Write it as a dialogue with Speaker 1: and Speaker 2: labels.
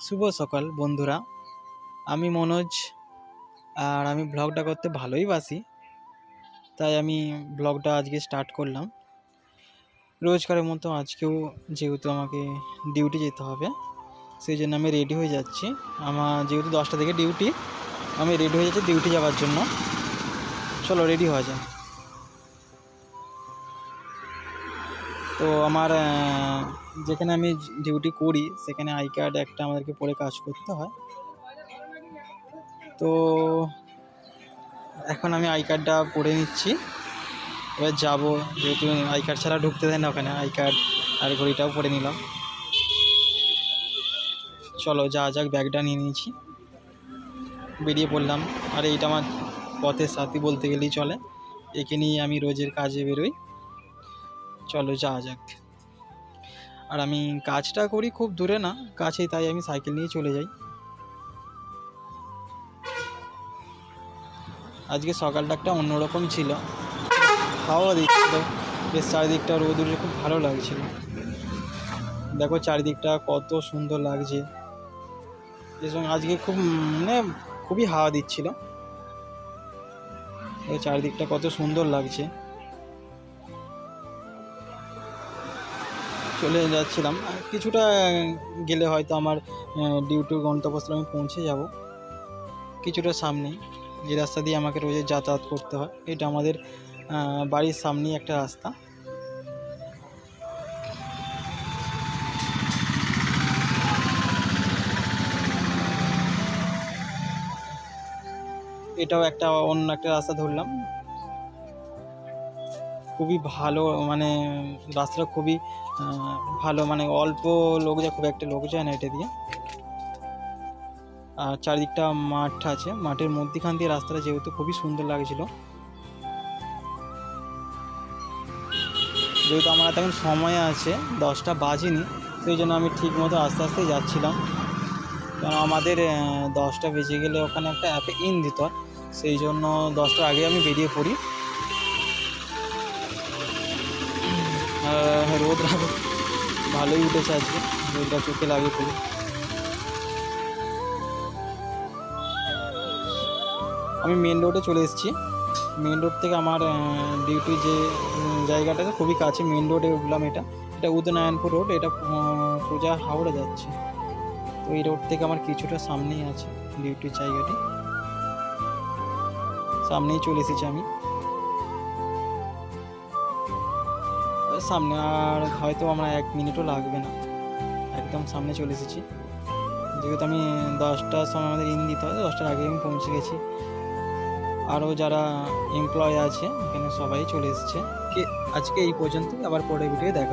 Speaker 1: শুভ সকাল বন্ধুরা। আমি মনোজ, আর আমি ব্লগটা করতে ভালোই বাসি, তাই আমি ব্লগটা আজকে স্টার্ট করলাম। রোজকারের মতো আজকেও যেহেতু আমাকে ডিউটি যেতে হবে, সেই জন্য আমি রেডি হয়ে যাচ্ছি। আমার যেহেতু 10টা থেকে ডিউটি, আমি রেডি হয়ে যাচ্ছি ডিউটি যাওয়ার জন্য। চলো রেডি হওয়া যায়। তো আমার যেখানে আমি ডিউটি করি সেখানে আই কার্ড একটা আমাদেরকে পরে কাজ করতে হয়। তো এখন আমি আই কার্ডটা পরে নিচ্ছি, এবার যাবো। যেহেতু আই কার্ড ছাড়া ঢুকতে দেয় না ওখানে, আই কার্ড আর ঘড়িটাও পরে নিলাম। চলো যা যাক, ব্যাগটা নিয়ে নিয়েছি, বেরিয়ে পড়লাম। আর এইটা আমার পথের সাথী বলতে গেলেই চলে, একে নিয়ে আমি রোজের কাজে বেরোই। চলো যা যাক। আর আমি কাজটা করি খুব দূরে না, কাছেই, তাই আমি সাইকেল নিয়ে চলে যাই। আজকে সকালটা একটা অন্যরকম ছিল, হাওয়া দিচ্ছিল বেশ, চারিদিকটা রোদ উঠে খুব ভালো লাগছিল। দেখো চারিদিকটা কত সুন্দর লাগছে, আজকে খুব খুবই হাওয়া দিচ্ছিল। চারিদিকটা কত সুন্দর লাগছে। চলে যাচ্ছিলাম, কিছুটা গেলে হয়তো আমার ডিউটির গন্তব্যস্থলে আমি পৌঁছে যাব। কিছুটা সামনেই যে রাস্তা দিয়ে আমাকে রোজ যাতায়াত করতে হয়, এটা আমাদের বাড়ির সামনেই একটা রাস্তা। এটাও একটা অন্য একটা রাস্তা ধরলাম। খুবই ভালো, রাস্তাটা খুবই ভালো, অল্প লোক যায়, খুব একটা লোক যায় না এটা দিয়ে। আর চারিদিকটা মাঠ আছে, মাঠের মধ্যখান দিয়ে রাস্তাটা যেহেতু খুবই সুন্দর লাগছিল। যেহেতু আমার এখন সময় আছে, 10টা বাজেনি, সেই জন্য আমি ঠিক মতো আস্তে আস্তে যাচ্ছিলাম। কারণ আমাদের 10টা বেজে গেলে ওখানে একটা অ্যাপে ইন দিতে হয়, সেই জন্য 10টার আগে আমি বেরিয়ে পড়ি। রোদটা ভালোই উঠেছে আজকে, রোদটা চোখে লাগে খুব। আমি মেন রোডে চলে এসেছি। মেন রোড থেকে আমার ডিউটি যে জায়গাটা খুবই কাছে, মেন রোডে উঠলাম। এটা উদয়নারায়ণপুর রোড, এটা সোজা হাওড়া যাচ্ছে। তো এই রোড থেকে আমার কিছুটা সামনেই আছে ডিউটির জায়গাটি, সামনেই চলে এসেছি আমি সামনে। আর হয়তো আমার 1 মিনিটও লাগবে না, একদম সামনে চলে এসেছি। যেহেতু আমি 10টার সময় আমাদের ইন দিতে হয়, 10টার আগে আমি পৌঁছে গেছি। আরও যারা এমপ্লয় আছে এখানে সবাই চলে এসছে। আজকে এই পর্যন্ত, আবার পরের ভিডিও দেখা।